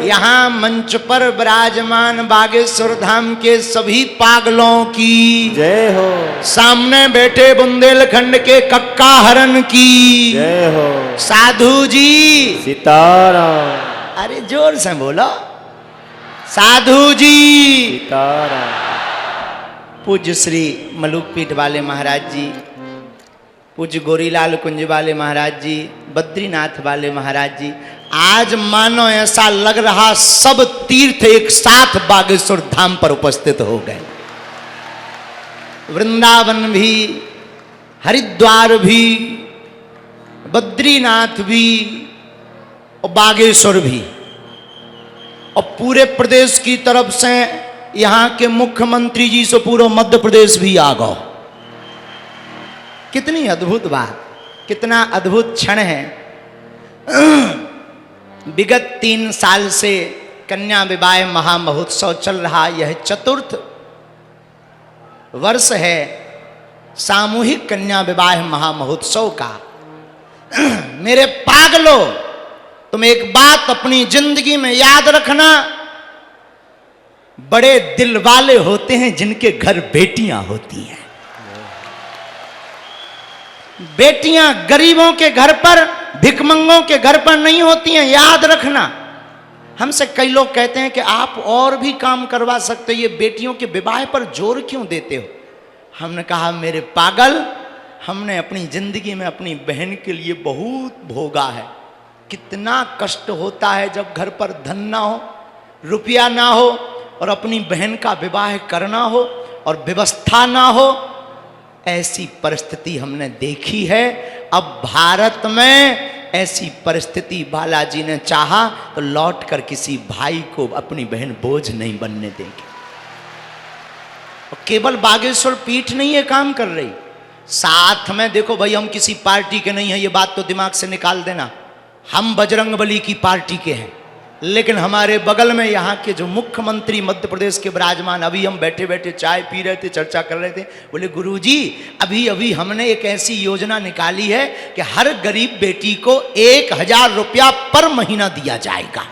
यहाँ मंच पर विराजमान बागेश्वर धाम के सभी पागलों की जय हो। सामने बैठे बुंदेलखंड के कक्का हरण की जय हो। साधु जी सीताराम। अरे जोर से बोलो साधु जी सीताराम। पूज्य श्री मलुकपीठ वाले महाराज जी, पूज्य गोरीलाल कुंज वाले महाराज जी, बद्रीनाथ वाले महाराज जी, आज मानो ऐसा लग रहा सब तीर्थ एक साथ बागेश्वर धाम पर उपस्थित हो गए। वृंदावन भी, हरिद्वार भी, बद्रीनाथ भी और बागेश्वर भी, और पूरे प्रदेश की तरफ से यहाँ के मुख्यमंत्री जी से पूरा मध्य प्रदेश भी आ गए। कितनी अद्भुत बात, कितना अद्भुत क्षण है। विगत 3 साल से कन्या विवाह महामहोत्सव चल रहा, यह 4th वर्ष है सामूहिक कन्या विवाह महामहोत्सव का। मेरे पागलों, तुम एक बात अपनी जिंदगी में याद रखना, बड़े दिल वाले होते हैं जिनके घर बेटियां होती हैं। बेटियां गरीबों के घर पर, भिखमंगों के घर पर नहीं होती हैं, याद रखना। हमसे कई लोग कहते हैं कि आप और भी काम करवा सकते हो, ये बेटियों के विवाह पर जोर क्यों देते हो? हमने कहा मेरे पागल, हमने अपनी जिंदगी में अपनी बहन के लिए बहुत भोगा है। कितना कष्ट होता है जब घर पर धन ना हो, रुपया ना हो, और अपनी बहन का विवाह करना हो और व्यवस्था ना हो। ऐसी परिस्थिति हमने देखी है। अब भारत में ऐसी परिस्थिति बालाजी ने चाहा तो लौटकर किसी भाई को अपनी बहन बोझ नहीं बनने देंगे। और केवल बागेश्वर पीठ नहीं ये काम कर रही, साथ में देखो भाई, हम किसी पार्टी के नहीं है, ये बात तो दिमाग से निकाल देना। हम बजरंगबली की पार्टी के हैं, लेकिन हमारे बगल में यहाँ के जो मुख्यमंत्री मध्य प्रदेश के विराजमान, अभी हम बैठे बैठे चाय पी रहे थे, चर्चा कर रहे थे, बोले गुरुजी अभी अभी हमने एक ऐसी योजना निकाली है कि हर गरीब बेटी को 1000 रुपया पर महीना दिया जाएगा।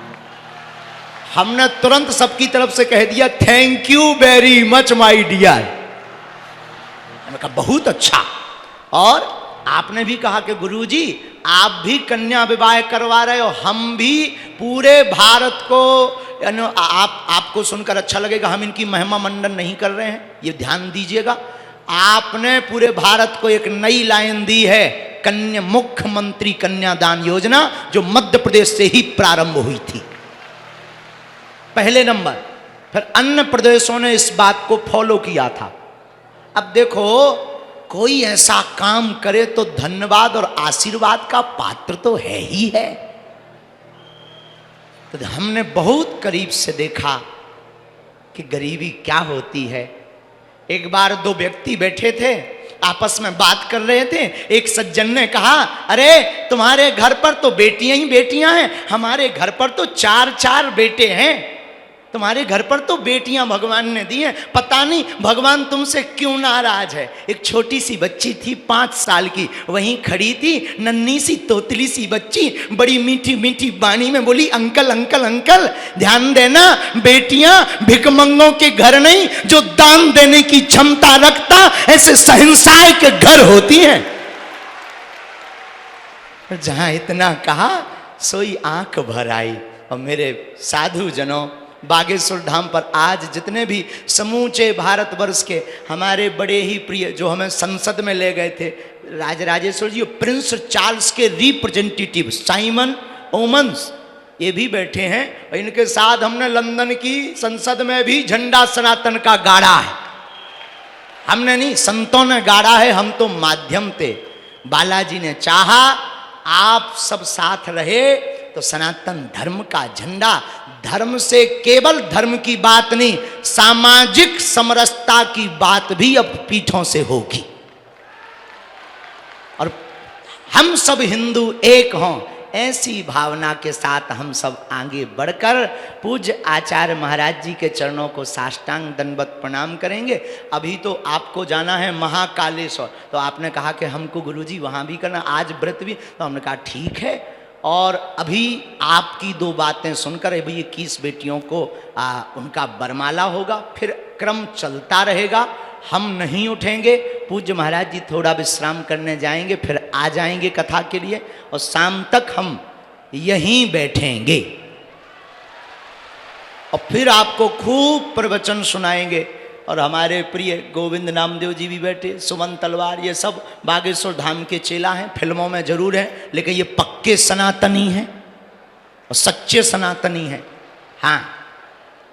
हमने तुरंत सबकी तरफ से कह दिया thank you very much my dear. मैंने कहा बहुत अच्छा। और आपने भी कहा कि गुरुजी आप भी कन्या विवाह करवा रहे हो, हम भी पूरे भारत को, आपको सुनकर अच्छा लगेगा, हम इनकी महिमा मंडन नहीं कर रहे हैं, ये ध्यान दीजिएगा। आपने पूरे भारत को एक नई लाइन दी है, कन्या मुख्यमंत्री कन्यादान योजना, जो मध्य प्रदेश से ही प्रारंभ हुई थी पहले नंबर। फिर अन्य प्रदेशों ने इस बात को फॉलो किया था। अब देखो, कोई ऐसा काम करे तो धन्यवाद और आशीर्वाद का पात्र तो है ही है। तो हमने बहुत करीब से देखा कि गरीबी क्या होती है। एक बार 2 व्यक्ति बैठे थे, आपस में बात कर रहे थे। एक सज्जन ने कहा अरे तुम्हारे घर पर तो बेटियां ही बेटियां हैं, हमारे घर पर तो 4 बेटे हैं। तुम्हारे घर पर तो बेटियां भगवान ने दी हैं, पता नहीं भगवान तुमसे क्यों नाराज है। एक छोटी सी बच्ची थी 5 साल की, वहीं खड़ी थी, नन्ही सी तोतली सी बच्ची, बड़ी मीठी मीठी बाणी में बोली अंकल अंकल अंकल, ध्यान देना बेटियां भिखमंगों के घर नहीं, जो दान देने की क्षमता रखता ऐसे शहंशाह के घर होती हैं। जहां इतना कहा सोई आंख भर आई। और मेरे साधु जनों, बागेश्वर धाम पर आज जितने भी समूचे भारतवर्ष के हमारे बड़े ही प्रिय, जो हमें संसद में ले गए थे, राजराजेश्वर जी, प्रिंस चार्ल्स के रिप्रेजेंटेटिव साइमन ओमन्स, ये भी बैठे हैं। और इनके साथ हमने लंदन की संसद में भी झंडा सनातन का गाड़ा है। हमने नहीं, संतों ने गाड़ा है, हम तो माध्यम थे। बालाजी ने चाहा आप सब साथ रहे तो सनातन धर्म का झंडा, धर्म से केवल धर्म की बात नहीं, सामाजिक समरसता की बात भी अब पीठों से होगी। और हम सब हिंदू एक हों, ऐसी भावना के साथ हम सब आगे बढ़कर पूज्य आचार्य महाराज जी के चरणों को साष्टांग दंडवत प्रणाम करेंगे। अभी तो आपको जाना है महाकालेश्वर, तो आपने कहा कि हमको गुरुजी वहाँ भी करना, आज व्रत भी, तो हमने कहा ठीक है। और अभी आपकी दो बातें सुनकर अभी 21 बेटियों को उनका वरमाला होगा, फिर क्रम चलता रहेगा। हम नहीं उठेंगे, पूज्य महाराज जी थोड़ा विश्राम करने जाएंगे, फिर आ जाएंगे कथा के लिए और शाम तक हम यहीं बैठेंगे और फिर आपको खूब प्रवचन सुनाएंगे। और हमारे प्रिय गोविंद नामदेव जी भी बैठे, सुमन तलवार, ये सब बागेश्वर धाम के चेला हैं, फिल्मों में जरूर हैं, लेकिन ये पक्के सनातनी हैं और सच्चे सनातनी हैं। हाँ,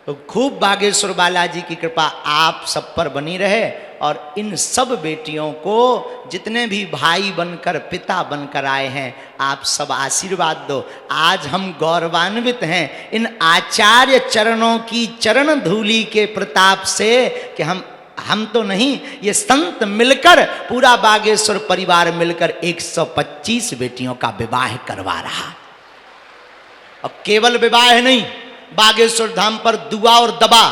तो खूब बागेश्वर बालाजी की कृपा आप सब पर बनी रहे और इन सब बेटियों को जितने भी भाई बनकर पिता बनकर आए हैं, आप सब आशीर्वाद दो। आज हम गौरवान्वित हैं इन आचार्य चरणों की चरण धूलि के प्रताप से कि हम तो नहीं, ये संत मिलकर, पूरा बागेश्वर परिवार मिलकर 125 बेटियों का विवाह करवा रहा। और केवल विवाह नहीं, बागेश्वर धाम पर दुआ और दवा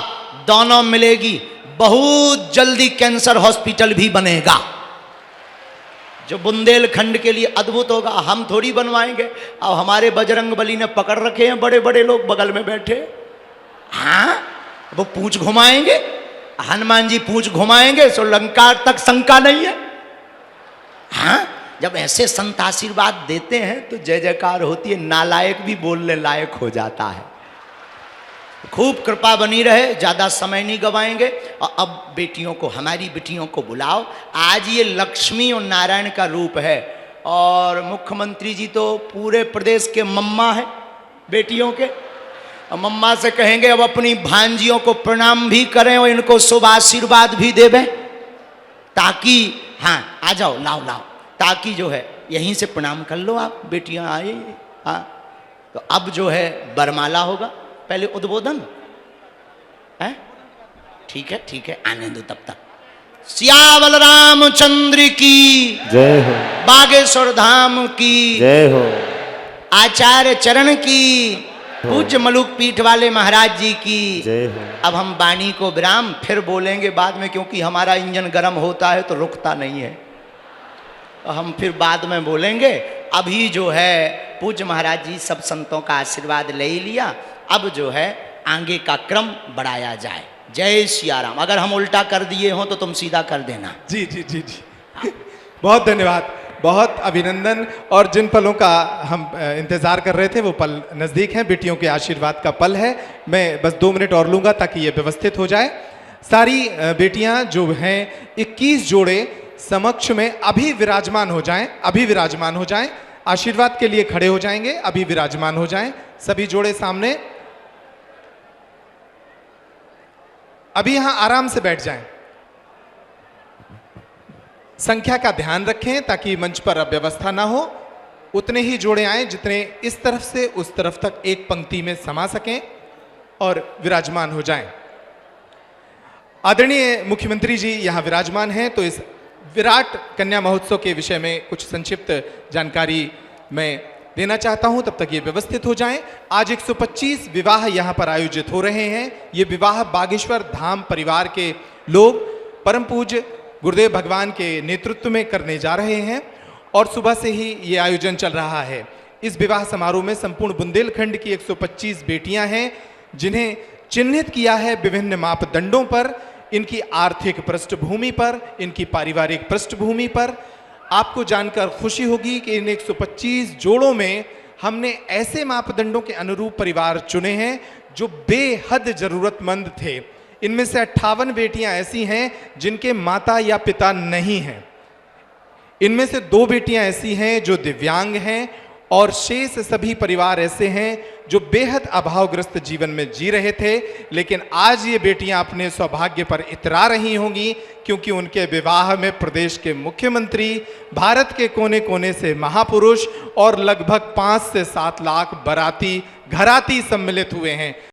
दोनों मिलेगी। बहुत जल्दी कैंसर हॉस्पिटल भी बनेगा जो बुंदेलखंड के लिए अद्भुत होगा। हम थोड़ी बनवाएंगे, और हमारे बजरंगबली ने पकड़ रखे हैं बड़े बड़े लोग बगल में बैठे। हाँ, वो पूंछ घुमाएंगे, हनुमान जी पूंछ घुमाएंगे, सो लंका तक शंका नहीं है। हाँ, जब ऐसे संत आशीर्वाद देते हैं तो जय जयकार होती है, नालायक भी बोलने लायक हो जाता है। खूब कृपा बनी रहे, ज़्यादा समय नहीं गवाएंगे। और अब बेटियों को, हमारी बेटियों को बुलाओ। आज ये लक्ष्मी और नारायण का रूप है और मुख्यमंत्री जी तो पूरे प्रदेश के मम्मा हैं बेटियों के। और मम्मा से कहेंगे अब अपनी भांजियों को प्रणाम भी करें और इनको शुभ आशीर्वाद भी देवें, ताकि हाँ आ जाओ, लाओ लाओ, ताकि जो है यहीं से प्रणाम कर लो आप, बेटियां आए। हाँ, तो अब जो है बरमाला होगा, पहले उद्बोधन है। ठीक है, आने दो तब तक। सियावल रामचंद्र की जय हो, बागेश्वर धाम की जय हो, आचार्य चरण की, पूज्य मलुक पीठ वाले महाराज जी की जय हो। अब हम वाणी को विराम, फिर बोलेंगे बाद में, क्योंकि हमारा इंजन गर्म होता है तो रुकता नहीं है, तो हम फिर बाद में बोलेंगे। अभी जो है पूज्य महाराज जी सब संतों का आशीर्वाद ले ही लिया, अब जो है आगे का क्रम बढ़ाया जाए। जय सिया राम। अगर हम उल्टा कर दिए हों तो तुम सीधा कर देना। जी जी जी जी बहुत धन्यवाद, बहुत अभिनंदन। और जिन पलों का हम इंतजार कर रहे थे वो पल नज़दीक हैं, बेटियों के आशीर्वाद का पल है। मैं बस 2 मिनट और लूँगा ताकि ये व्यवस्थित हो जाए। सारी बेटियां जो हैं 21 जोड़े समक्ष में अभी विराजमान हो जाएं, अभी विराजमान हो जाएं, आशीर्वाद के लिए खड़े हो जाएंगे, अभी विराजमान हो जाएं। सभी जोड़े सामने, अभी यहां आराम से बैठ जाएं। संख्या का ध्यान रखें ताकि मंच पर अव्यवस्था ना हो। उतने ही जोड़े आए जितने इस तरफ से उस तरफ तक एक पंक्ति में समा सकें और विराजमान हो जाएं। आदरणीय मुख्यमंत्री जी यहां विराजमान हैं, तो इस विराट कन्या महोत्सव के विषय में कुछ संक्षिप्त जानकारी मैं देना चाहता हूं, तब तक ये व्यवस्थित हो जाएं। आज 125 विवाह यहां पर आयोजित हो रहे हैं। ये विवाह बागेश्वर धाम परिवार के लोग परम पूज्य गुरुदेव भगवान के नेतृत्व में करने जा रहे हैं और सुबह से ही ये आयोजन चल रहा है। इस विवाह समारोह में संपूर्ण बुंदेलखंड की 125 बेटियां हैं, जिन्हें चिन्हित किया है विभिन्न मापदंडों पर, इनकी आर्थिक पृष्ठभूमि पर, इनकी पारिवारिक पृष्ठभूमि पर। आपको जानकर खुशी होगी कि इन 125 जोड़ों में हमने ऐसे मापदंडों के अनुरूप परिवार चुने हैं जो बेहद जरूरतमंद थे। इनमें से 58 बेटियां ऐसी हैं जिनके माता या पिता नहीं हैं। इनमें से 2 बेटियां ऐसी हैं जो दिव्यांग हैं और शेष सभी परिवार ऐसे हैं जो बेहद अभावग्रस्त जीवन में जी रहे थे। लेकिन आज ये बेटियां अपने सौभाग्य पर इतरा रही होंगी क्योंकि उनके विवाह में प्रदेश के मुख्यमंत्री, भारत के कोने कोने से महापुरुष और लगभग 5 से 7 लाख बाराती घराती सम्मिलित हुए हैं।